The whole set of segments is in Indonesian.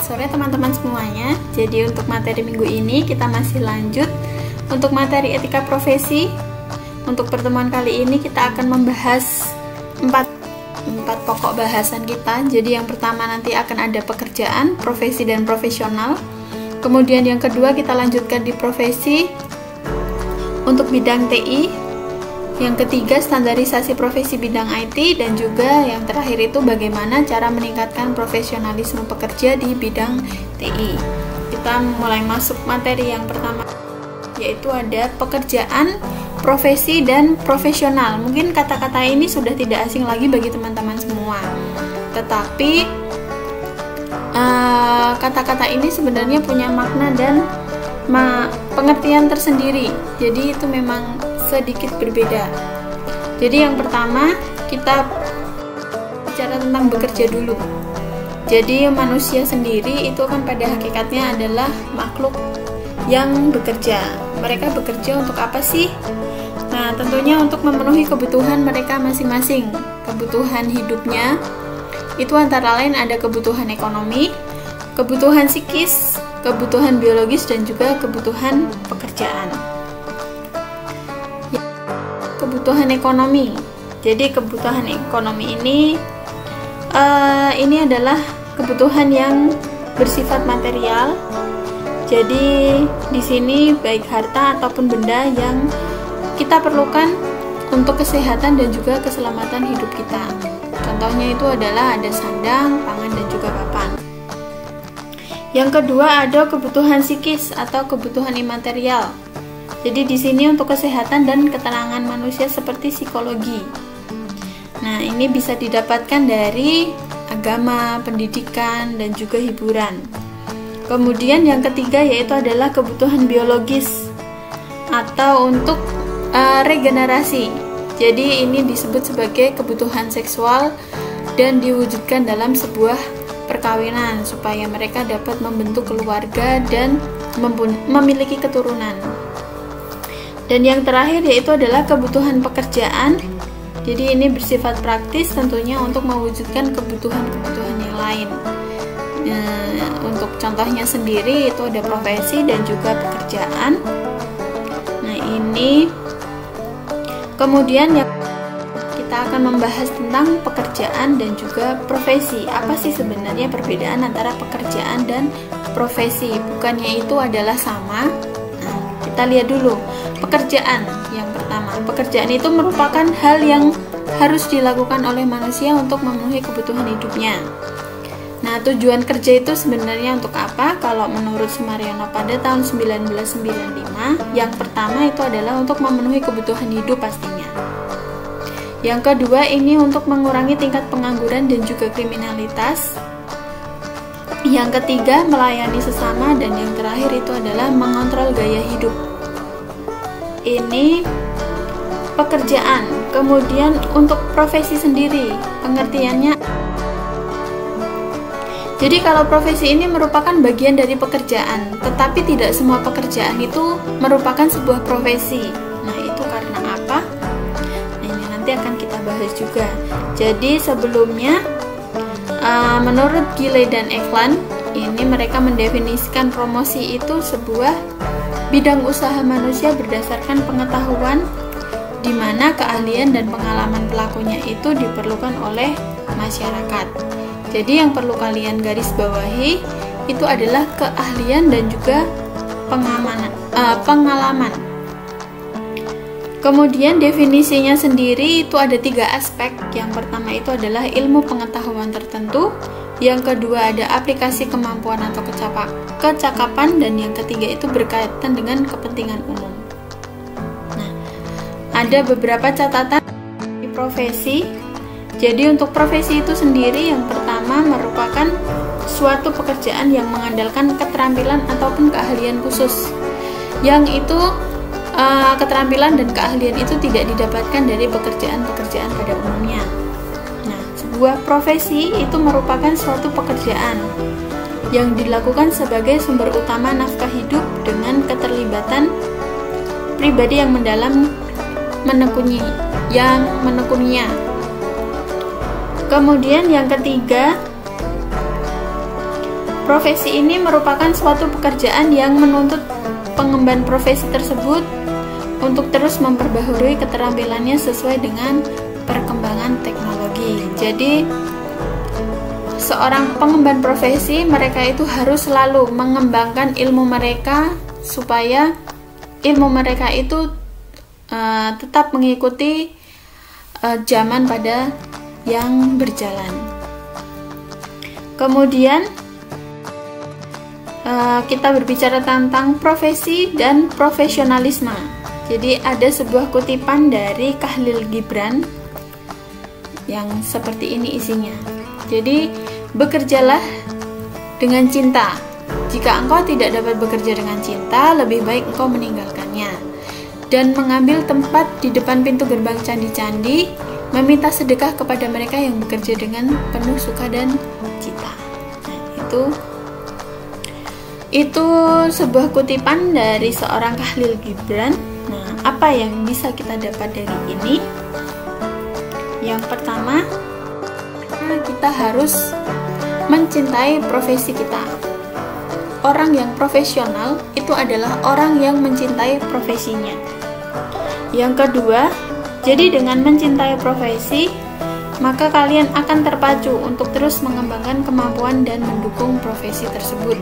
sore teman-teman semuanya. Jadi untuk materi minggu ini kita masih lanjut untuk materi etika profesi. Untuk pertemuan kali ini kita akan membahas empat pokok bahasan kita. Jadi yang pertama nanti akan ada pekerjaan, profesi dan profesional. Kemudian yang kedua kita lanjutkan di profesi untuk bidang TI. Yang ketiga standarisasi profesi bidang IT, dan juga yang terakhir itu bagaimana cara meningkatkan profesionalisme pekerja di bidang TI. Kita mulai masuk materi yang pertama, yaitu ada pekerjaan, profesi dan profesional. Mungkin kata-kata ini sudah tidak asing lagi bagi teman-teman semua. Tetapi kata-kata ini sebenarnya punya makna dan pengertian tersendiri. Jadi itu memang sedikit berbeda. Jadi yang pertama kita bicara tentang bekerja dulu. Jadi manusia sendiri itu kan pada hakikatnya adalah makhluk yang bekerja. Mereka bekerja untuk apa sih? Nah, tentunya untuk memenuhi kebutuhan mereka masing-masing. Kebutuhan hidupnya itu antara lain ada kebutuhan ekonomi, kebutuhan psikis, kebutuhan biologis, dan juga kebutuhan pekerjaan. Kebutuhan ekonomi. Jadi kebutuhan ekonomi ini adalah kebutuhan yang bersifat material. Jadi di sini baik harta ataupun benda yang kita perlukan untuk kesehatan dan juga keselamatan hidup kita. Contohnya itu adalah ada sandang, pangan, dan juga papan. Yang kedua ada kebutuhan psikis atau kebutuhan imaterial. Jadi di sini untuk kesehatan dan ketenangan manusia seperti psikologi. Nah, ini bisa didapatkan dari agama, pendidikan, dan juga hiburan. Kemudian yang ketiga yaitu adalah kebutuhan biologis atau untuk regenerasi. Jadi ini disebut sebagai kebutuhan seksual dan diwujudkan dalam sebuah perkawinan supaya mereka dapat membentuk keluarga dan memiliki keturunan. Dan yang terakhir yaitu adalah kebutuhan pekerjaan. Jadi ini bersifat praktis tentunya untuk mewujudkan kebutuhan-kebutuhan yang lain. Untuk contohnya sendiri itu ada profesi dan juga pekerjaan. Nah, ini kemudian yang kita akan membahas tentang pekerjaan dan juga profesi. Apa sih sebenarnya perbedaan antara pekerjaan dan profesi? Bukannya itu adalah sama? Nah, kita lihat dulu. Pekerjaan yang pertama. Pekerjaan itu merupakan hal yang harus dilakukan oleh manusia untuk memenuhi kebutuhan hidupnya. Nah, tujuan kerja itu sebenarnya untuk apa? Kalau menurut Sumaryono pada tahun 1995, yang pertama itu adalah untuk memenuhi kebutuhan hidup pastinya. Yang kedua ini untuk mengurangi tingkat pengangguran dan juga kriminalitas. Yang ketiga melayani sesama, dan yang terakhir itu adalah mengontrol gaya hidup. Ini pekerjaan. Kemudian untuk profesi sendiri pengertiannya, jadi kalau profesi ini merupakan bagian dari pekerjaan, tetapi tidak semua pekerjaan itu merupakan sebuah profesi. Nah, itu karena apa? Nah, ini nanti akan kita bahas juga. Jadi sebelumnya menurut Gilley dan Ekland, ini mereka mendefinisikan promosi itu sebuah bidang usaha manusia berdasarkan pengetahuan di mana keahlian dan pengalaman pelakunya itu diperlukan oleh masyarakat. Jadi yang perlu kalian garis bawahi itu adalah keahlian dan juga pengalaman. Kemudian definisinya sendiri itu ada 3 aspek. Yang pertama itu adalah ilmu pengetahuan tertentu. Yang kedua ada aplikasi kemampuan atau kecakapan, dan yang ketiga itu berkaitan dengan kepentingan umum. Nah, ada beberapa catatan di profesi. Jadi untuk profesi itu sendiri yang pertama merupakan suatu pekerjaan yang mengandalkan keterampilan ataupun keahlian khusus. Yang itu keterampilan dan keahlian itu tidak didapatkan dari pekerjaan-pekerjaan pada umumnya. Sebuah profesi itu merupakan suatu pekerjaan yang dilakukan sebagai sumber utama nafkah hidup dengan keterlibatan pribadi yang mendalam menekuninya. Kemudian yang ketiga Profesi ini merupakan suatu pekerjaan yang menuntut pengemban profesi tersebut untuk terus memperbaharui keterampilannya sesuai dengan perkembangan teknologi. Jadi, seorang pengemban profesi, mereka itu harus selalu mengembangkan ilmu mereka supaya ilmu mereka itu tetap mengikuti zaman pada yang berjalan. Kemudian kita berbicara tentang profesi dan profesionalisme. Jadi ada sebuah kutipan dari Khalil Gibran yang seperti ini isinya. Jadi, bekerjalah dengan cinta. Jika engkau tidak dapat bekerja dengan cinta, lebih baik engkau meninggalkannya. Dan mengambil tempat di depan pintu gerbang candi-candi, meminta sedekah kepada mereka yang bekerja dengan penuh suka dan cita. Nah, itu sebuah kutipan dari seorang Khalil Gibran. Nah, apa yang bisa kita dapat dari ini? Yang pertama, kita harus mencintai profesi kita. Orang yang profesional itu adalah orang yang mencintai profesinya. Yang kedua, jadi dengan mencintai profesi, maka kalian akan terpacu untuk terus mengembangkan kemampuan dan mendukung profesi tersebut.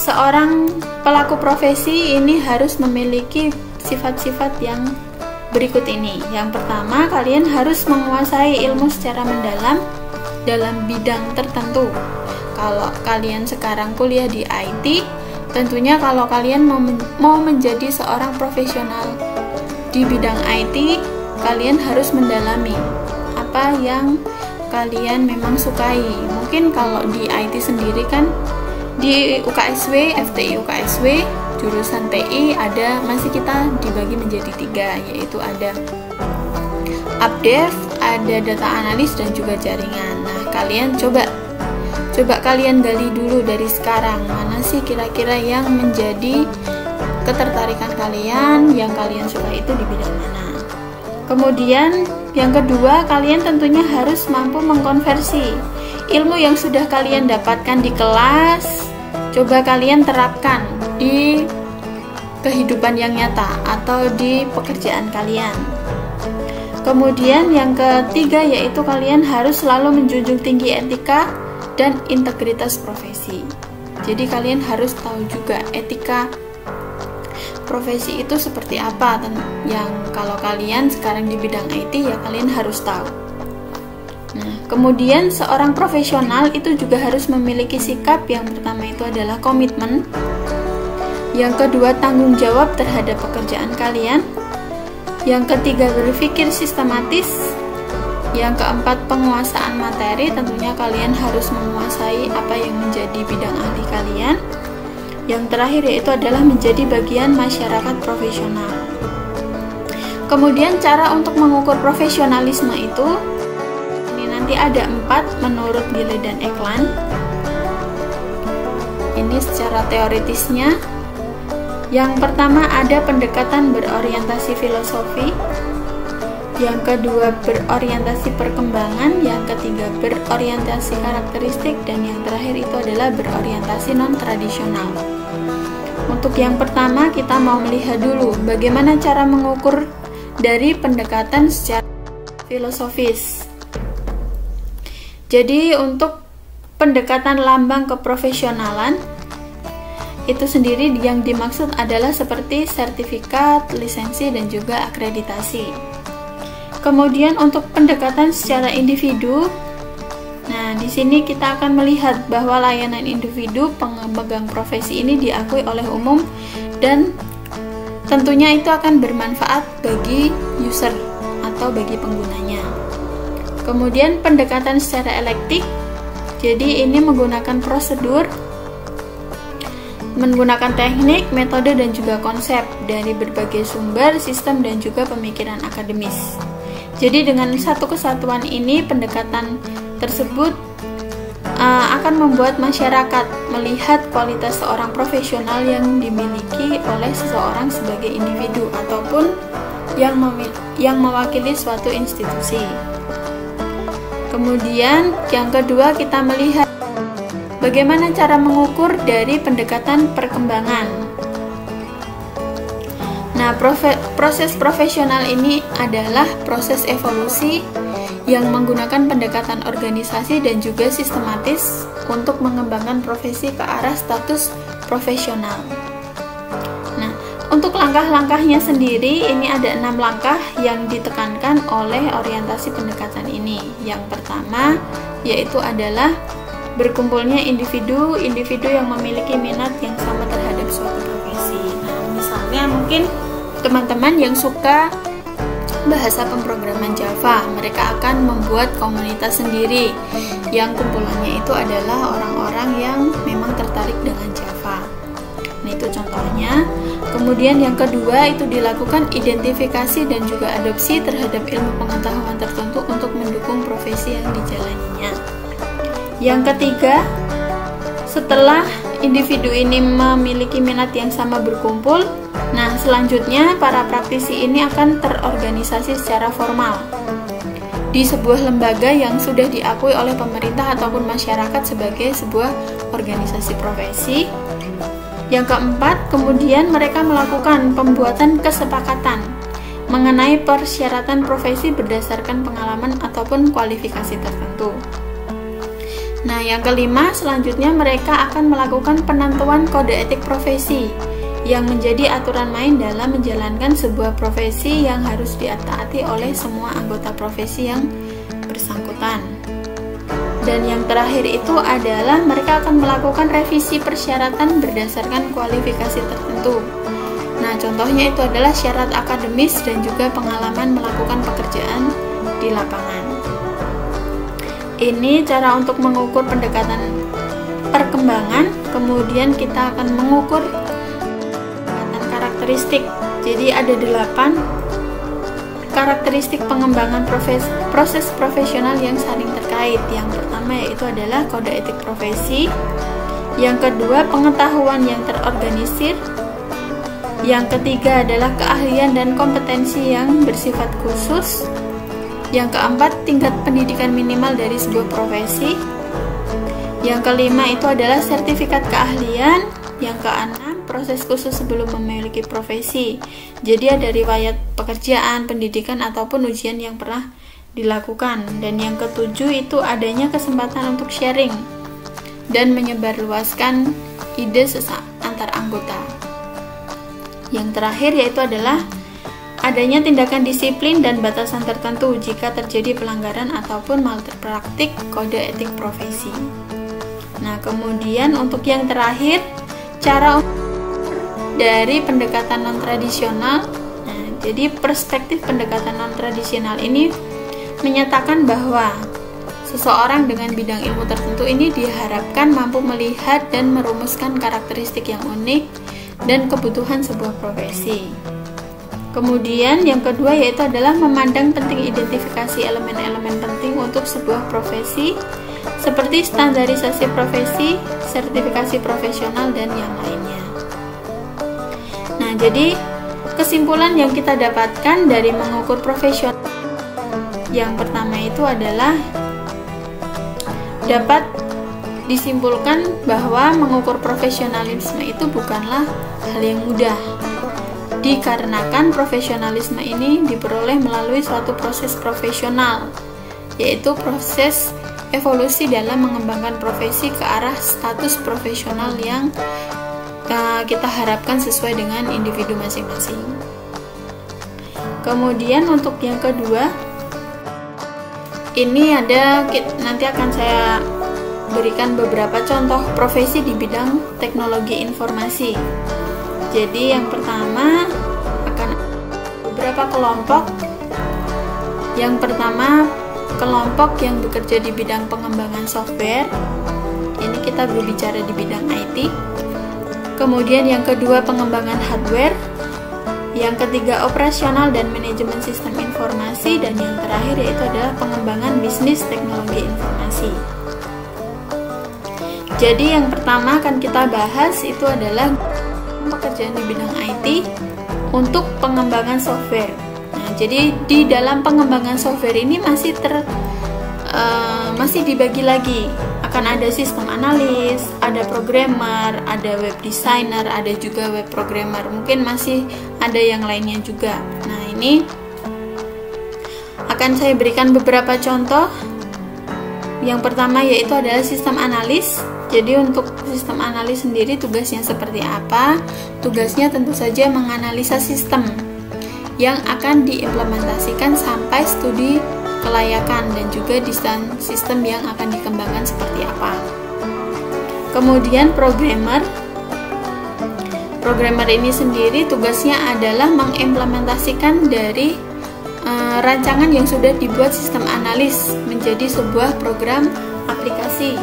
Seorang pelaku profesi ini harus memiliki sifat-sifat yang berikut ini. Yang pertama, kalian harus menguasai ilmu secara mendalam dalam bidang tertentu. Kalau kalian sekarang kuliah di IT, tentunya kalau kalian mau menjadi seorang profesional di bidang IT, kalian harus mendalami apa yang kalian memang sukai. Mungkin kalau di IT sendiri kan di UKSW, FTI UKSW, jurusan TI masih kita dibagi menjadi 3, yaitu ada updev, ada data analis, dan juga jaringan. Nah, kalian coba kalian gali dulu dari sekarang, mana sih kira-kira yang menjadi ketertarikan kalian, yang kalian suka itu di bidang mana. Kemudian yang kedua, kalian tentunya harus mampu mengkonversi ilmu yang sudah kalian dapatkan di kelas, coba kalian terapkan di kehidupan yang nyata atau di pekerjaan kalian. Kemudian yang ketiga, yaitu kalian harus selalu menjunjung tinggi etika dan integritas profesi. Jadi kalian harus tahu juga etika profesi itu seperti apa, yang kalau kalian sekarang di bidang IT ya kalian harus tahu. Nah, kemudian seorang profesional itu juga harus memiliki sikap. Yang pertama itu adalah komitmen. Yang kedua, tanggung jawab terhadap pekerjaan kalian. Yang ketiga, berpikir sistematis. Yang keempat, penguasaan materi. Tentunya kalian harus menguasai apa yang menjadi bidang ahli kalian. Yang terakhir yaitu adalah menjadi bagian masyarakat profesional. Kemudian cara untuk mengukur profesionalisme itu nanti ada 4 menurut Gille dan Ekland. Ini secara teoritisnya. Yang pertama ada pendekatan berorientasi filosofi, yang kedua berorientasi perkembangan, yang ketiga berorientasi karakteristik, dan yang terakhir itu adalah berorientasi non-tradisional. Untuk yang pertama kita mau melihat dulu bagaimana cara mengukur dari pendekatan secara filosofis. Jadi untuk pendekatan lambang keprofesionalan itu sendiri yang dimaksud adalah seperti sertifikat, lisensi, dan juga akreditasi. Kemudian untuk pendekatan secara individu, nah di sini kita akan melihat bahwa layanan individu pemegang profesi ini diakui oleh umum dan tentunya itu akan bermanfaat bagi user atau bagi penggunanya. Kemudian pendekatan secara elektif, jadi ini menggunakan prosedur, menggunakan teknik, metode, dan juga konsep dari berbagai sumber, sistem, dan juga pemikiran akademis. Jadi dengan satu kesatuan ini, pendekatan tersebut akan membuat masyarakat melihat kualitas seorang profesional yang dimiliki oleh seseorang sebagai individu ataupun yang mewakili suatu institusi. Kemudian yang kedua, kita melihat bagaimana cara mengukur dari pendekatan perkembangan. Nah, proses profesional ini adalah proses evolusi yang menggunakan pendekatan organisasi dan juga sistematis untuk mengembangkan profesi ke arah status profesional. Nah, untuk langkah-langkahnya sendiri, ini ada 6 langkah yang ditekankan oleh orientasi pendekatan ini. Yang pertama, yaitu adalah berkumpulnya individu yang memiliki minat yang sama terhadap suatu profesi. Nah, misalnya mungkin teman-teman yang suka bahasa pemrograman Java, mereka akan membuat komunitas sendiri yang kumpulannya itu adalah orang-orang yang memang tertarik dengan Java. Nah, itu contohnya. Kemudian yang kedua, itu dilakukan identifikasi dan juga adopsi terhadap ilmu pengetahuan tertentu untuk mendukung profesi yang dijalaninya. Yang ketiga, setelah individu ini memiliki minat yang sama berkumpul, nah selanjutnya para praktisi ini akan terorganisasi secara formal di sebuah lembaga yang sudah diakui oleh pemerintah ataupun masyarakat sebagai sebuah organisasi profesi. Yang keempat, kemudian mereka melakukan pembuatan kesepakatan mengenai persyaratan profesi berdasarkan pengalaman ataupun kualifikasi tertentu. Nah, yang kelima, selanjutnya mereka akan melakukan penentuan kode etik profesi yang menjadi aturan main dalam menjalankan sebuah profesi yang harus ditaati oleh semua anggota profesi yang bersangkutan. Dan yang terakhir itu adalah mereka akan melakukan revisi persyaratan berdasarkan kualifikasi tertentu. Nah, contohnya itu adalah syarat akademis dan juga pengalaman melakukan pekerjaan di lapangan. Ini cara untuk mengukur pendekatan perkembangan. Kemudian kita akan mengukur pendekatan karakteristik. Jadi ada 8 karakteristik pengembangan proses profesional yang saling terkait. Yang pertama yaitu adalah kode etik profesi. Yang kedua, pengetahuan yang terorganisir. Yang ketiga adalah keahlian dan kompetensi yang bersifat khusus. Yang keempat, tingkat pendidikan minimal dari sebuah profesi. Yang kelima itu adalah sertifikat keahlian. Yang keenam, proses khusus sebelum memiliki profesi. Jadi ada riwayat pekerjaan, pendidikan, ataupun ujian yang pernah dilakukan. Dan yang ketujuh itu adanya kesempatan untuk sharing dan menyebarluaskan ide antar anggota. Yang terakhir yaitu adalah adanya tindakan disiplin dan batasan tertentu jika terjadi pelanggaran ataupun malpraktik kode etik profesi. Nah, kemudian untuk yang terakhir, cara dari pendekatan non-tradisional. Nah, jadi perspektif pendekatan non-tradisional ini menyatakan bahwa seseorang dengan bidang ilmu tertentu ini diharapkan mampu melihat dan merumuskan karakteristik yang unik dan kebutuhan sebuah profesi. Kemudian yang kedua yaitu adalah memandang penting identifikasi elemen-elemen penting untuk sebuah profesi seperti standarisasi profesi, sertifikasi profesional, dan yang lainnya. Nah, jadi kesimpulan yang kita dapatkan dari mengukur profesional yang pertama itu adalah dapat disimpulkan bahwa mengukur profesionalisme itu bukanlah hal yang mudah. Dikarenakan profesionalisme ini diperoleh melalui suatu proses profesional, yaitu proses evolusi dalam mengembangkan profesi ke arah status profesional yang kita harapkan sesuai dengan individu masing-masing. Kemudian untuk yang kedua, ini nanti akan saya berikan beberapa contoh profesi di bidang teknologi informasi. Jadi yang pertama akan beberapa kelompok. Yang pertama, kelompok yang bekerja di bidang pengembangan software. Ini kita berbicara di bidang IT. Kemudian yang kedua, pengembangan hardware. Yang ketiga, operasional dan manajemen sistem informasi. Dan yang terakhir yaitu adalah pengembangan bisnis teknologi informasi. Jadi yang pertama akan kita bahas itu adalah pekerjaan di bidang IT untuk pengembangan software. Nah, jadi di dalam pengembangan software ini masih masih dibagi lagi. Akan ada sistem analis, ada programmer, ada web designer, ada juga web programmer. Mungkin masih ada yang lainnya juga. Nah, ini akan saya berikan beberapa contoh. Yang pertama yaitu adalah sistem analis. Jadi untuk sistem analis sendiri tugasnya seperti apa? Tugasnya tentu saja menganalisa sistem yang akan diimplementasikan sampai studi kelayakan dan juga desain sistem yang akan dikembangkan seperti apa. Kemudian programmer ini sendiri tugasnya adalah mengimplementasikan dari rancangan yang sudah dibuat sistem analis menjadi sebuah program aplikasi.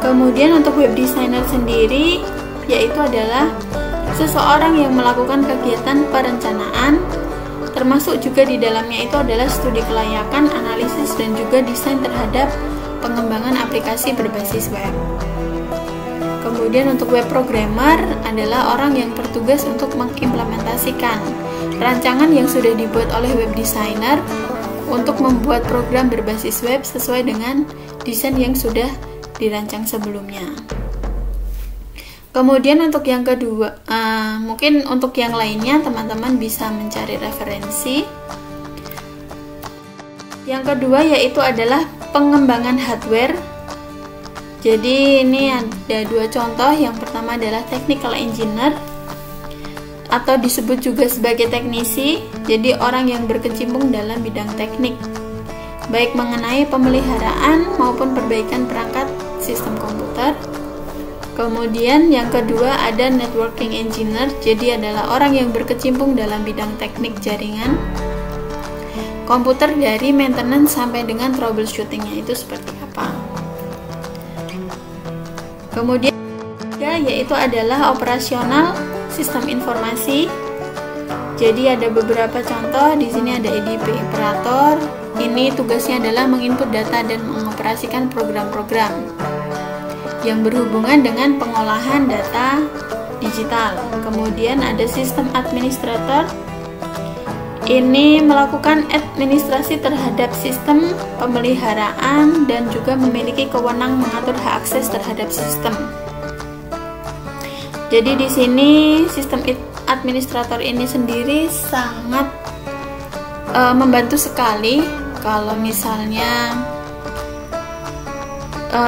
Kemudian untuk web designer sendiri yaitu adalah seseorang yang melakukan kegiatan perencanaan, termasuk juga di dalamnya itu adalah studi kelayakan, analisis, dan juga desain terhadap pengembangan aplikasi berbasis web. Kemudian untuk web programmer adalah orang yang bertugas untuk mengimplementasikan rancangan yang sudah dibuat oleh web designer untuk membuat program berbasis web sesuai dengan desain yang sudah dirancang sebelumnya. Kemudian untuk yang kedua, mungkin untuk yang lainnya teman-teman bisa mencari referensi. Yang kedua yaitu adalah pengembangan hardware. Jadi ini ada dua contoh. Yang pertama adalah technical engineer atau disebut juga sebagai teknisi. Jadi orang yang berkecimpung dalam bidang teknik, baik mengenai pemeliharaan maupun perbaikan perangkat sistem komputer. Kemudian yang kedua ada networking engineer, jadi adalah orang yang berkecimpung dalam bidang teknik jaringan komputer dari maintenance sampai dengan troubleshootingnya itu seperti apa. Kemudian yaitu adalah operasional sistem informasi. Jadi ada beberapa contoh, di sini ada EDP operator. Ini tugasnya adalah menginput data dan mengoperasikan program-program yang berhubungan dengan pengolahan data digital. Kemudian ada sistem administrator. Ini melakukan administrasi terhadap sistem pemeliharaan dan juga memiliki kewenangan mengatur hak akses terhadap sistem. Jadi di sini sistem administrator ini sendiri sangat membantu sekali kalau misalnya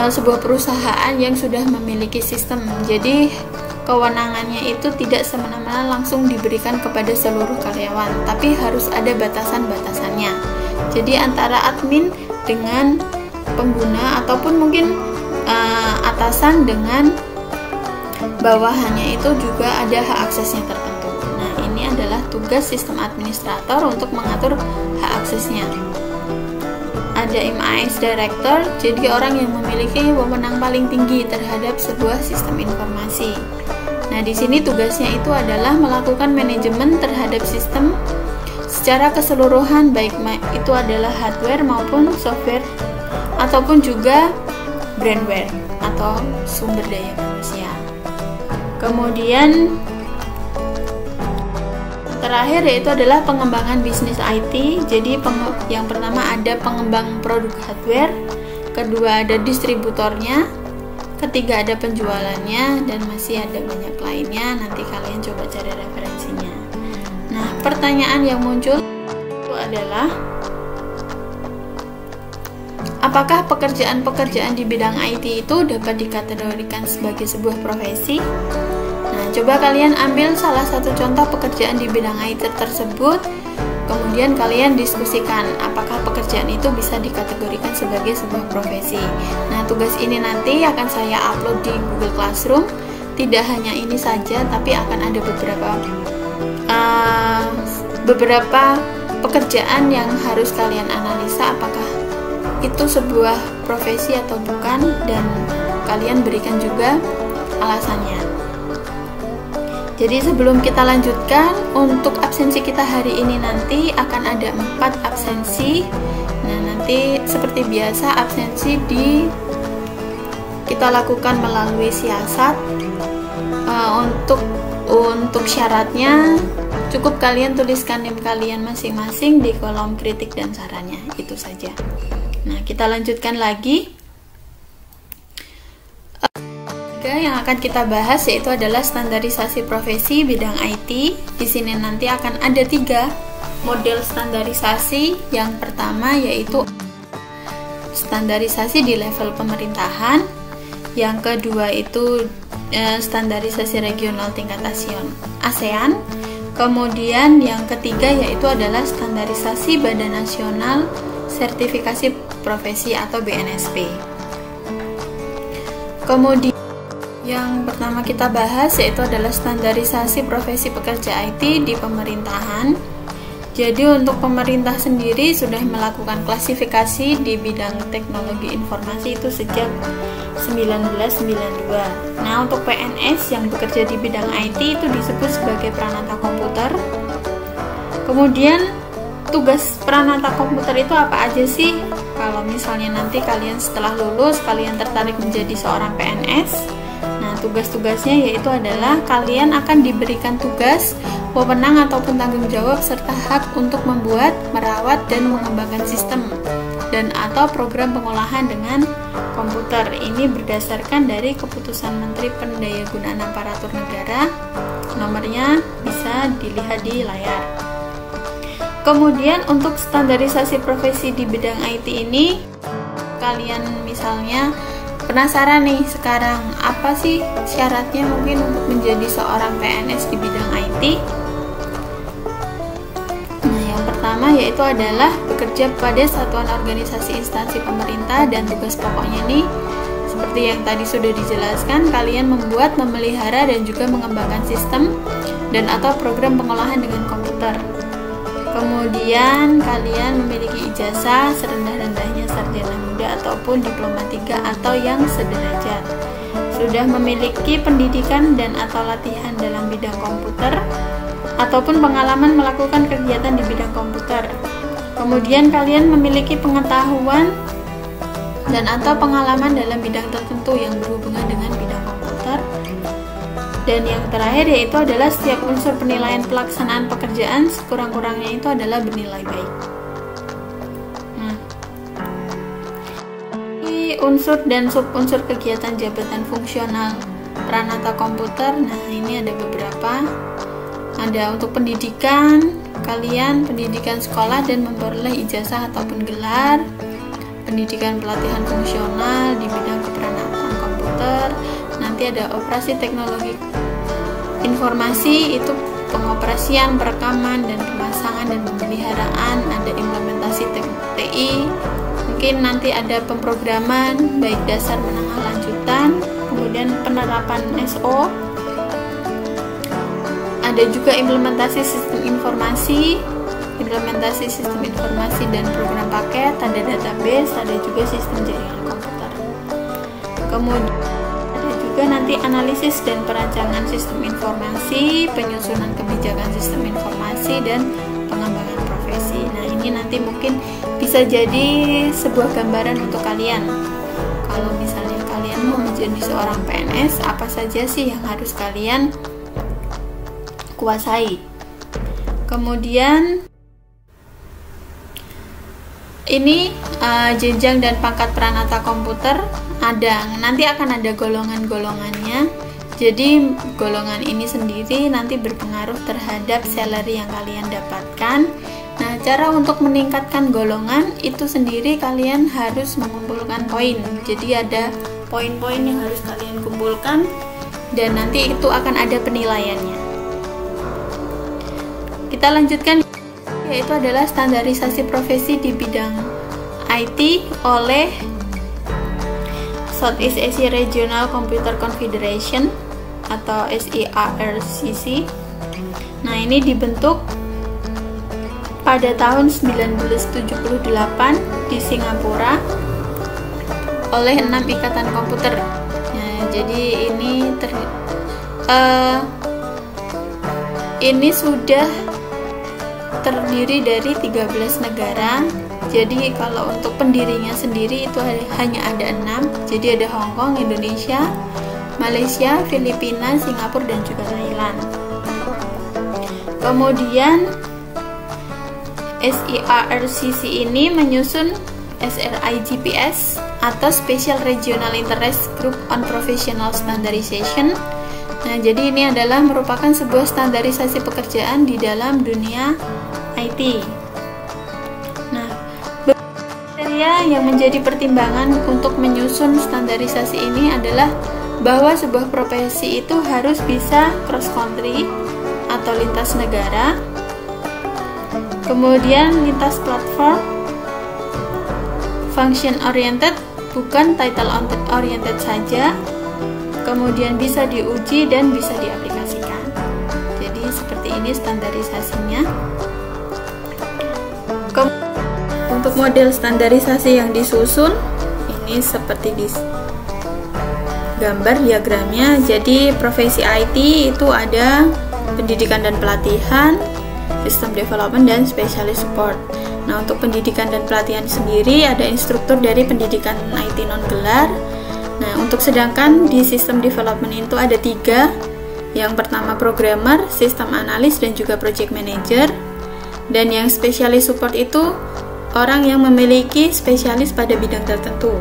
sebuah perusahaan yang sudah memiliki sistem. Jadi kewenangannya itu tidak semena-mena langsung diberikan kepada seluruh karyawan, tapi harus ada batasan-batasannya. Jadi antara admin dengan pengguna ataupun mungkin atasan dengan bawahannya itu juga ada hak aksesnya tertentu. Nah, ini adalah tugas sistem administrator untuk mengatur hak aksesnya. Ada MIS Director, jadi orang yang memiliki wewenang paling tinggi terhadap sebuah sistem informasi. Nah, di sini tugasnya itu adalah melakukan manajemen terhadap sistem secara keseluruhan, baik itu adalah hardware maupun software ataupun juga brandware atau sumber daya manusia. Kemudian terakhir yaitu adalah pengembangan bisnis IT. Jadi yang pertama ada pengembang produk hardware, kedua ada distributornya, ketiga ada penjualannya, dan masih ada banyak lainnya. Nanti kalian coba cari referensinya. Nah, pertanyaan yang muncul itu adalah apakah pekerjaan-pekerjaan di bidang IT itu dapat dikategorikan sebagai sebuah profesi? Nah, coba kalian ambil salah satu contoh pekerjaan di bidang IT tersebut, kemudian kalian diskusikan apakah pekerjaan itu bisa dikategorikan sebagai sebuah profesi. Nah, tugas ini nanti akan saya upload di Google Classroom. Tidak hanya ini saja, tapi akan ada beberapa pekerjaan yang harus kalian analisa apakah itu sebuah profesi atau bukan, dan kalian berikan juga alasannya. Jadi sebelum kita lanjutkan, untuk absensi kita hari ini nanti akan ada 4 absensi. Nah, nanti seperti biasa absensi kita lakukan melalui siasat. Untuk syaratnya Cukup kalian tuliskan NIM kalian masing-masing di kolom kritik dan sarannya, itu saja. Nah, kita lanjutkan lagi. Yang akan kita bahas yaitu adalah standarisasi profesi bidang IT. Di sini nanti akan ada 3 model standarisasi. Yang pertama yaitu standarisasi di level pemerintahan. Yang kedua itu standarisasi regional tingkat ASEAN. Kemudian yang ketiga yaitu adalah standarisasi Badan Nasional Sertifikasi Profesi atau BNSP. Kemudian yang pertama kita bahas yaitu adalah standarisasi profesi pekerja IT di pemerintahan. Jadi untuk pemerintah sendiri sudah melakukan klasifikasi di bidang teknologi informasi itu sejak 1992. Nah, untuk PNS yang bekerja di bidang IT itu disebut sebagai peranata komputer. Kemudian tugas peranata komputer itu apa aja sih? Kalau misalnya nanti kalian setelah lulus kalian tertarik menjadi seorang PNS, nah, tugas-tugasnya yaitu adalah kalian akan diberikan tugas, wewenang ataupun tanggung jawab serta hak untuk membuat, merawat, dan mengembangkan sistem dan atau program pengolahan dengan komputer. Ini berdasarkan dari keputusan Menteri Pendayagunaan Aparatur Negara. Nomornya bisa dilihat di layar. Kemudian untuk standarisasi profesi di bidang IT ini, kalian misalnya penasaran nih sekarang apa sih syaratnya mungkin untuk menjadi seorang PNS di bidang IT? Nah, yang pertama yaitu adalah bekerja pada satuan organisasi instansi pemerintah dan tugas pokoknya nih seperti yang tadi sudah dijelaskan, kalian membuat, memelihara dan juga mengembangkan sistem dan atau program pengolahan dengan komputer. Kemudian kalian memiliki ijazah serendah-rendahnya sarjana muda ataupun diploma 3 atau yang sederajat. Sudah memiliki pendidikan dan atau latihan dalam bidang komputer ataupun pengalaman melakukan kegiatan di bidang komputer. Kemudian kalian memiliki pengetahuan dan atau pengalaman dalam bidang tertentu yang berhubungan dengan bidang komputer. Dan yang terakhir yaitu adalah setiap unsur penilaian pelaksanaan pekerjaan sekurang-kurangnya itu adalah bernilai baik. Unsur dan subunsur kegiatan jabatan fungsional peranata komputer. Nah, ini ada beberapa. Ada untuk pendidikan, kalian pendidikan sekolah dan memperoleh ijazah ataupun gelar. Pendidikan pelatihan fungsional di bidang keperanatan komputer. Nanti ada operasi teknologi informasi, itu pengoperasian, perekaman dan pemasangan dan pemeliharaan. Ada implementasi TI. Mungkin nanti ada pemrograman baik dasar, menengah, lanjutan. Kemudian penerapan SO. Ada juga implementasi sistem informasi dan program paket, ada database, ada juga sistem jaringan komputer. Kemudian ada juga nanti analisis dan perancangan sistem informasi, penyusunan kebijakan sistem informasi dan pengembangan profesi. Nah, ini nanti mungkin bisa jadi sebuah gambaran untuk kalian. Kalau misalnya kalian mau menjadi seorang PNS, apa saja sih yang harus kalian kuasai. Kemudian ini jenjang dan pangkat peranata komputer ada. Nanti akan ada golongan-golongannya. Jadi golongan ini sendiri nanti berpengaruh terhadap salary yang kalian dapatkan. Nah, cara untuk meningkatkan golongan itu sendiri kalian harus mengumpulkan poin. Jadi ada poin-poin yang harus kalian kumpulkan dan nanti itu akan ada penilaiannya. Kita lanjutkan, yaitu adalah standarisasi profesi di bidang IT oleh Southeast Asia Regional Computer Confederation atau SEARCC. Nah, ini dibentuk pada tahun 1978 di Singapura oleh 6 ikatan komputer. Nah, jadi ini sudah terdiri dari 13 negara. Jadi kalau untuk pendirinya sendiri itu hanya ada 6. Jadi ada Hong Kong, Indonesia, Malaysia, Filipina, Singapura dan juga Thailand. Kemudian SERCC ini menyusun SRIGPS atau Special Regional Interest Group on Professional Standardization. Nah, jadi ini adalah merupakan sebuah standarisasi pekerjaan di dalam dunia IT. Nah, kriteria yang menjadi pertimbangan untuk menyusun standarisasi ini adalah bahwa sebuah profesi itu harus bisa cross country atau lintas negara, kemudian lintas platform, function oriented, bukan title oriented saja, kemudian bisa diuji dan bisa diaplikasikan. Jadi seperti ini standarisasinya. Untuk model standarisasi yang disusun ini seperti di gambar diagramnya. Jadi profesi IT itu ada pendidikan dan pelatihan, sistem development, dan specialist support. Nah, untuk pendidikan dan pelatihan sendiri ada instruktur dari pendidikan IT non gelar. Nah, untuk sedangkan di sistem development itu ada 3. Yang pertama programmer, sistem analis, dan juga project manager. Dan yang specialist support itu orang yang memiliki spesialis pada bidang tertentu.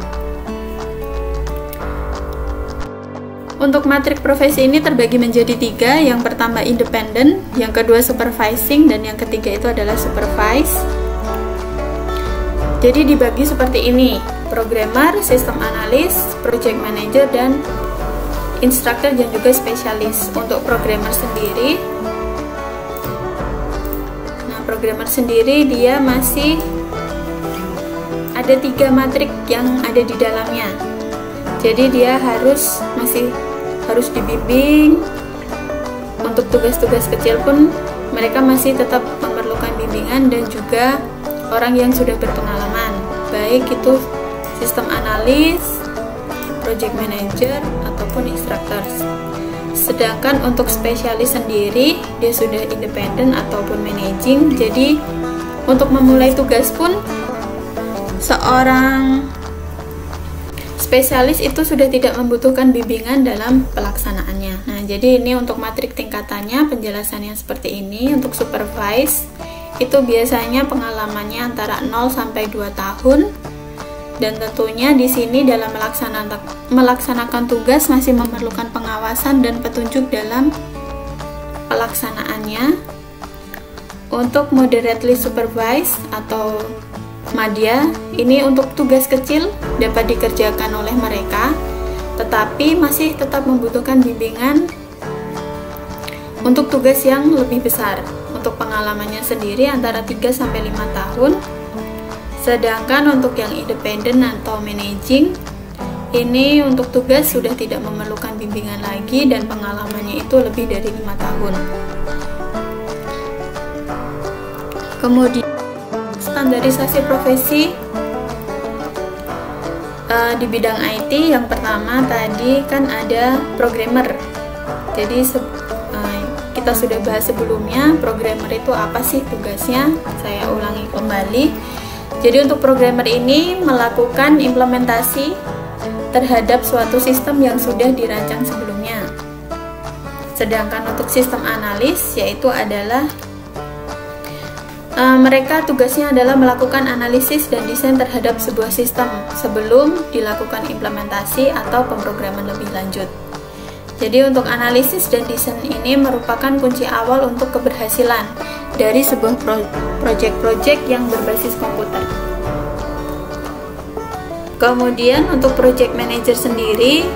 Untuk matrik profesi ini terbagi menjadi 3. Yang pertama independent, yang kedua supervising, dan yang ketiga itu adalah supervise. Jadi dibagi seperti ini: programmer, sistem analis, project manager, dan instructor dan juga spesialis. Untuk programmer sendiri, dia masih ada 3 matrik yang ada di dalamnya. Jadi dia masih harus dibimbing. Untuk tugas-tugas kecil pun mereka masih tetap memerlukan bimbingan dan juga orang yang sudah berpengalaman, baik itu sistem analis, project manager, ataupun instructor. Sedangkan untuk spesialis sendiri dia sudah independen ataupun managing. Jadi untuk memulai tugas pun seorang spesialis itu sudah tidak membutuhkan bimbingan dalam pelaksanaannya. Nah, jadi ini untuk matrik tingkatannya penjelasannya seperti ini. Untuk supervise itu biasanya pengalamannya antara 0 sampai 2 tahun. Dan tentunya di sini dalam melaksanakan tugas masih memerlukan pengawasan dan petunjuk dalam pelaksanaannya. Untuk moderately supervised atau madya, ini untuk tugas kecil dapat dikerjakan oleh mereka, tetapi masih tetap membutuhkan bimbingan untuk tugas yang lebih besar. Untuk pengalamannya sendiri antara 3 sampai 5 tahun. Sedangkan untuk yang independen atau managing, ini untuk tugas sudah tidak memerlukan bimbingan lagi dan pengalamannya itu lebih dari 5 tahun. Kemudian standarisasi profesi di bidang IT, yang pertama tadi kan ada programmer. Jadi kita sudah bahas sebelumnya, programmer itu apa sih tugasnya? Saya ulangi kembali. Jadi untuk programmer ini melakukan implementasi terhadap suatu sistem yang sudah dirancang sebelumnya. Sedangkan untuk sistem analis yaitu adalah mereka tugasnya adalah melakukan analisis dan desain terhadap sebuah sistem sebelum dilakukan implementasi atau pemrograman lebih lanjut. Jadi untuk analisis dan desain ini merupakan kunci awal untuk keberhasilan dari sebuah project-project yang berbasis komputer. Kemudian untuk project manager sendiri,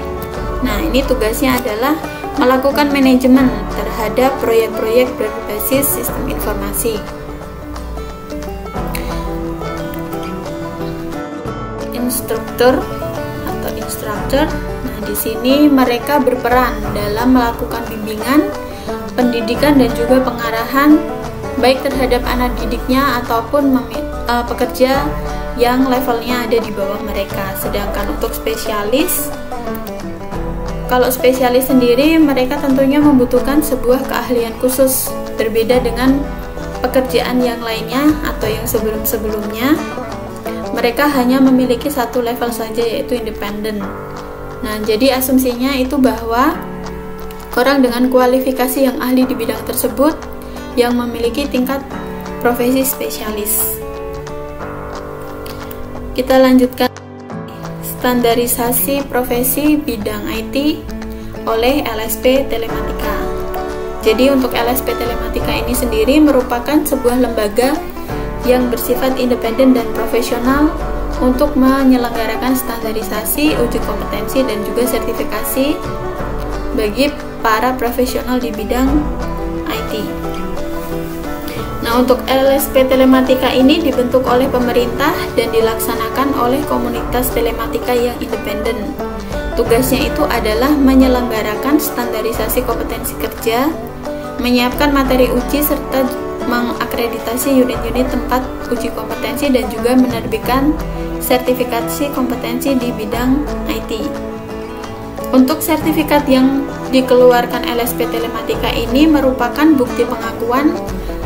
nah ini tugasnya adalah melakukan manajemen terhadap proyek-proyek berbasis sistem informasi. Instruktur atau instructor, nah di sini mereka berperan dalam melakukan bimbingan, pendidikan, dan juga pengarahan baik terhadap anak didiknya ataupun pekerja yang levelnya ada di bawah mereka. Sedangkan untuk spesialis, kalau spesialis sendiri mereka tentunya membutuhkan sebuah keahlian khusus, berbeda dengan pekerjaan yang lainnya atau yang sebelum-sebelumnya. Mereka hanya memiliki satu level saja, yaitu independen. Nah, jadi asumsinya itu bahwa orang dengan kualifikasi yang ahli di bidang tersebut yang memiliki tingkat profesi spesialis. Kita lanjutkan standarisasi profesi bidang IT oleh LSP Telematika. Jadi untuk LSP Telematika ini sendiri merupakan sebuah lembaga yang bersifat independen dan profesional untuk menyelenggarakan standarisasi, uji kompetensi, dan juga sertifikasi bagi para profesional di bidang IT. Nah, untuk LSP Telematika ini dibentuk oleh pemerintah dan dilaksanakan oleh komunitas telematika yang independen. Tugasnya itu adalah menyelenggarakan standarisasi kompetensi kerja, menyiapkan materi uji, serta mengakreditasi unit-unit tempat uji kompetensi dan juga menerbitkan sertifikasi kompetensi di bidang IT. Untuk sertifikat yang dikeluarkan LSP Telematika ini merupakan bukti pengakuan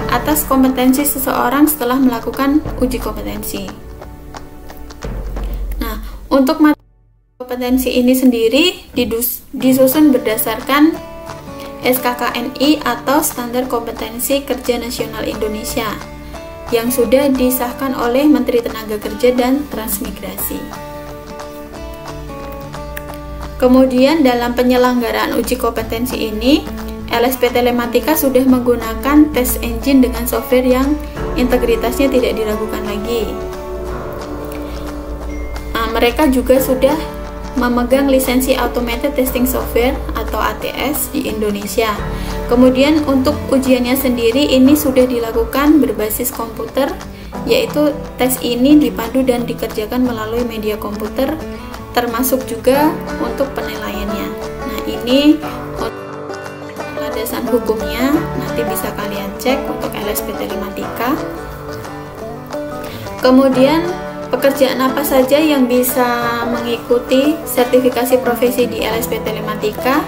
atas kompetensi seseorang setelah melakukan uji kompetensi. Nah, untuk materi kompetensi ini sendiri disusun berdasarkan SKKNI atau Standar Kompetensi Kerja Nasional Indonesia yang sudah disahkan oleh Menteri Tenaga Kerja dan Transmigrasi. Kemudian dalam penyelenggaraan uji kompetensi ini, LSP Telematika sudah menggunakan tes engine dengan software yang integritasnya tidak diragukan lagi. Nah, mereka juga sudah memegang lisensi Automated Testing Software atau ATS di Indonesia. Kemudian untuk ujiannya sendiri ini sudah dilakukan berbasis komputer, yaitu tes ini dipandu dan dikerjakan melalui media komputer, termasuk juga untuk penilaiannya. Nah, ini landasan hukumnya nanti bisa kalian cek untuk LSP Telematika. Kemudian pekerjaan apa saja yang bisa mengikuti sertifikasi profesi di LSP Telematika?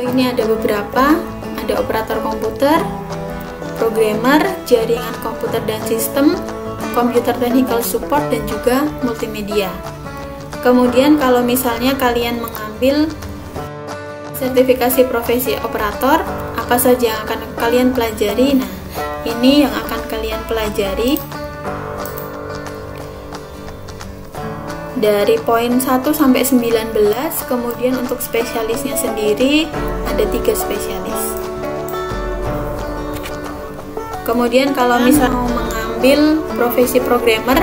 Ini ada beberapa, ada operator komputer, programmer, jaringan komputer dan sistem, computer technical support, dan juga multimedia. Kemudian kalau misalnya kalian mengambil sertifikasi profesi operator, apa saja yang akan kalian pelajari? Nah, ini yang akan kalian pelajari dari poin 1 sampai 19. Kemudian untuk spesialisnya sendiri ada 3 spesialis. Kemudian kalau misalnya mau mengambil profesi programmer,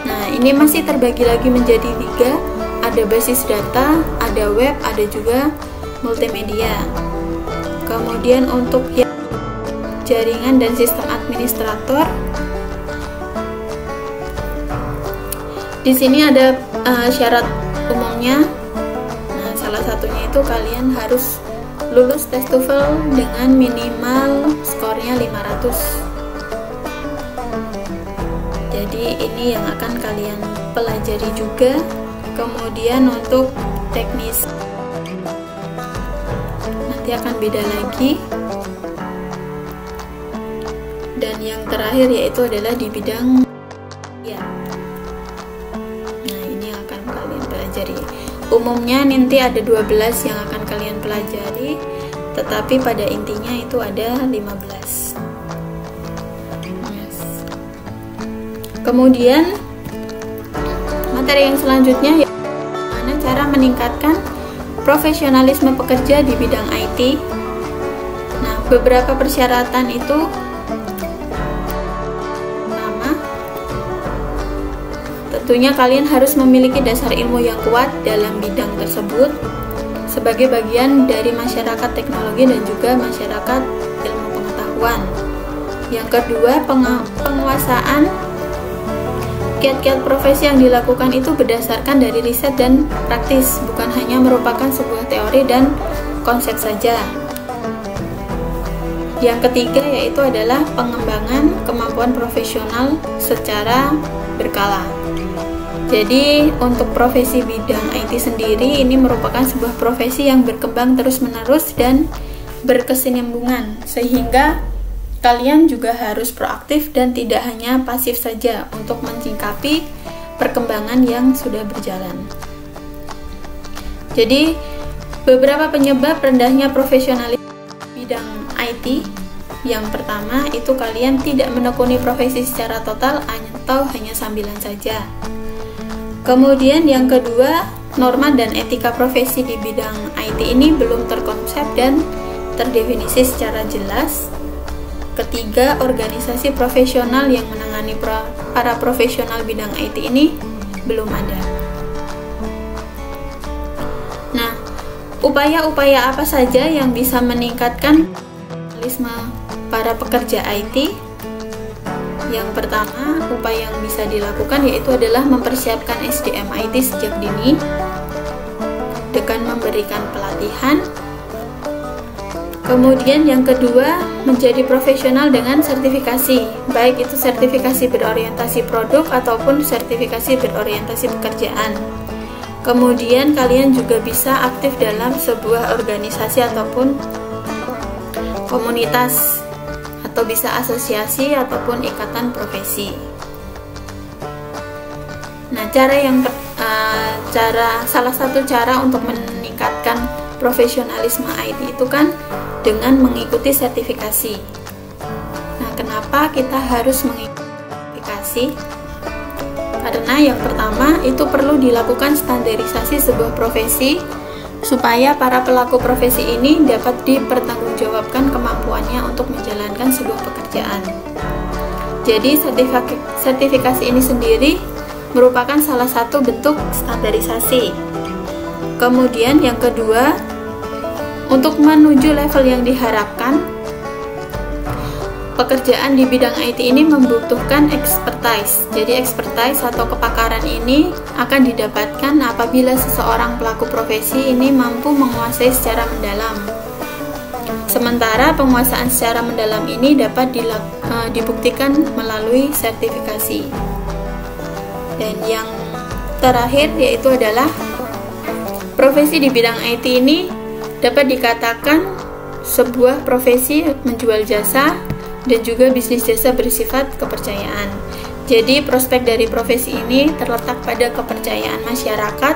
nah ini masih terbagi lagi menjadi 3. Ada basis data, ada web, ada juga multimedia. Kemudian untuk jaringan dan sistem administrator, di sini ada syarat umumnya. Nah, salah satunya itu kalian harus lulus tes TOEFL dengan minimal skornya 500. Jadi ini yang akan kalian pelajari juga. Kemudian untuk teknis nanti akan beda lagi. Dan yang terakhir yaitu adalah di bidang ya. Nah, ini yang akan kalian pelajari. Umumnya nanti ada 12 yang akan kalian pelajari, tetapi pada intinya itu ada 15. Yes. Kemudian materi yang selanjutnya yaitu bagaimana cara meningkatkan profesionalisme pekerja di bidang IT. Nah, beberapa persyaratan itu: pertama, tentunya kalian harus memiliki dasar ilmu yang kuat dalam bidang tersebut sebagai bagian dari masyarakat teknologi dan juga masyarakat ilmu pengetahuan. Yang kedua, penguasaan kiat-kiat profesi yang dilakukan itu berdasarkan dari riset dan praktis, bukan hanya merupakan sebuah teori dan konsep saja. Yang ketiga yaitu adalah pengembangan kemampuan profesional secara berkala. Jadi untuk profesi bidang IT sendiri ini merupakan sebuah profesi yang berkembang terus-menerus dan berkesinambungan, sehingga kalian juga harus proaktif dan tidak hanya pasif saja untuk menyikapi perkembangan yang sudah berjalan. Jadi, beberapa penyebab rendahnya profesionalisme bidang IT. Yang pertama itu kalian tidak menekuni profesi secara total atau hanya sambilan saja. Kemudian yang kedua, norma dan etika profesi di bidang IT ini belum terkonsep dan terdefinisi secara jelas. Ketiga, organisasi profesional yang menangani para profesional bidang IT ini belum ada. Nah, upaya-upaya apa saja yang bisa meningkatkan profesionalisme para pekerja IT? Yang pertama, upaya yang bisa dilakukan yaitu adalah mempersiapkan SDM IT sejak dini dengan memberikan pelatihan. Kemudian yang kedua, menjadi profesional dengan sertifikasi, baik itu sertifikasi berorientasi produk ataupun sertifikasi berorientasi pekerjaan. Kemudian kalian juga bisa aktif dalam sebuah organisasi ataupun komunitas, atau bisa asosiasi ataupun ikatan profesi. Nah, salah satu cara untuk meningkatkan profesionalisme IT itu kan dengan mengikuti sertifikasi. Nah, kenapa kita harus mengikuti sertifikasi? Karena yang pertama itu perlu dilakukan standarisasi sebuah profesi supaya para pelaku profesi ini dapat dipertanggungjawabkan kemampuannya untuk menjalankan sebuah pekerjaan. Jadi sertifikasi ini sendiri merupakan salah satu bentuk standarisasi. Kemudian yang kedua, untuk menuju level yang diharapkan, pekerjaan di bidang IT ini membutuhkan expertise. Jadi expertise atau kepakaran ini akan didapatkan apabila seseorang pelaku profesi ini mampu menguasai secara mendalam. Sementara penguasaan secara mendalam ini dapat dibuktikan melalui sertifikasi. Dan yang terakhir yaitu adalah profesi di bidang IT ini dapat dikatakan sebuah profesi menjual jasa dan juga bisnis jasa bersifat kepercayaan. Jadi prospek dari profesi ini terletak pada kepercayaan masyarakat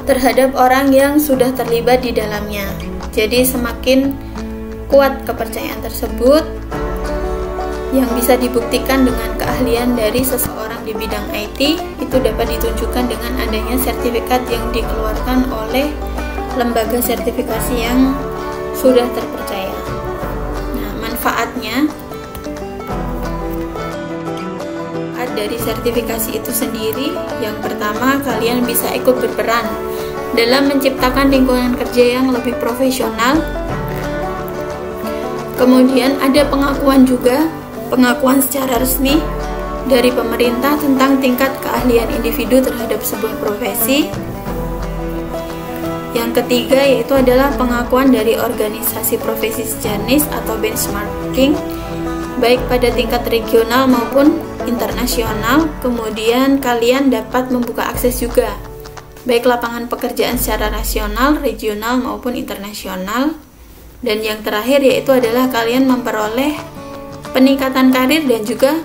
terhadap orang yang sudah terlibat di dalamnya. Jadi semakin kuat kepercayaan tersebut yang bisa dibuktikan dengan keahlian dari seseorang di bidang IT, itu dapat ditunjukkan dengan adanya sertifikat yang dikeluarkan oleh lembaga sertifikasi yang sudah terpercaya. Manfaatnya dari sertifikasi itu sendiri, yang pertama kalian bisa ikut berperan dalam menciptakan lingkungan kerja yang lebih profesional. Kemudian ada pengakuan secara resmi dari pemerintah tentang tingkat keahlian individu terhadap sebuah profesi. Yang ketiga yaitu adalah pengakuan dari organisasi profesi sejenis atau benchmarking, baik pada tingkat regional maupun internasional. Kemudian kalian dapat membuka akses juga, baik lapangan pekerjaan secara nasional, regional maupun internasional. Dan yang terakhir yaitu adalah kalian memperoleh peningkatan karir dan juga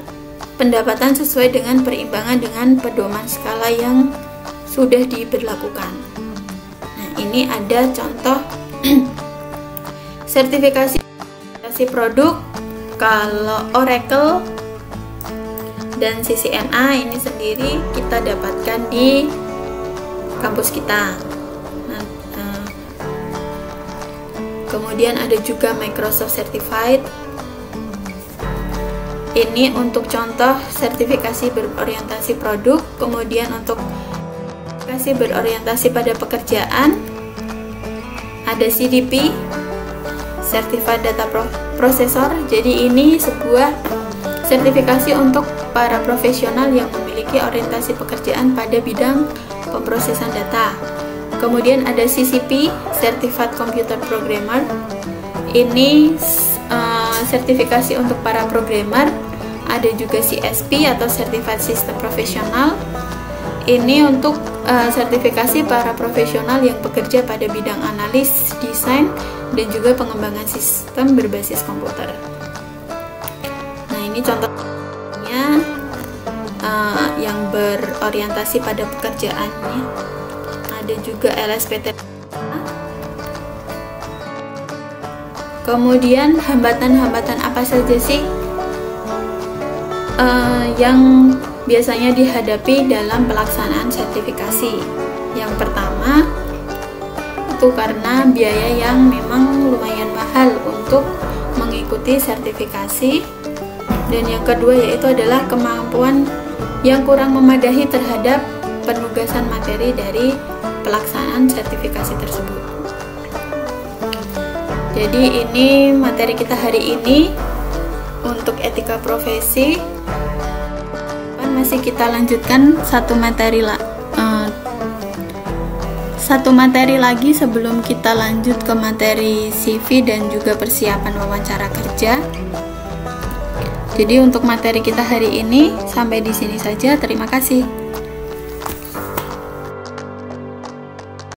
pendapatan sesuai dengan perimbangan dengan pedoman skala yang sudah diberlakukan. Ini ada contoh sertifikasi produk. Kalau Oracle dan CCNA ini sendiri kita dapatkan di kampus kita. Kemudian ada juga Microsoft Certified. Ini untuk contoh sertifikasi berorientasi produk. Kemudian untuk sertifikasi berorientasi pada pekerjaan ada CDP, Certified Data Processor. Jadi ini sebuah sertifikasi untuk para profesional yang memiliki orientasi pekerjaan pada bidang pemrosesan data. Kemudian ada CCP, Certified Computer Programmer. Ini sertifikasi untuk para programmer. Ada juga CSP atau Certified System Professional. Ini untuk sertifikasi para profesional yang bekerja pada bidang analis, desain, dan juga pengembangan sistem berbasis komputer. Nah, ini contohnya yang berorientasi pada pekerjaannya. Ada juga LSPT. Kemudian hambatan-hambatan apa saja sih yang biasanya dihadapi dalam pelaksanaan sertifikasi? Yang pertama itu karena biaya yang memang lumayan mahal untuk mengikuti sertifikasi, dan yang kedua yaitu adalah kemampuan yang kurang memadai terhadap penugasan materi dari pelaksanaan sertifikasi tersebut. Jadi ini materi kita hari ini untuk etika profesi. Masih kita lanjutkan satu materi lagi sebelum kita lanjut ke materi CV dan juga persiapan wawancara kerja. Jadi untuk materi kita hari ini sampai di sini saja. Terima kasih.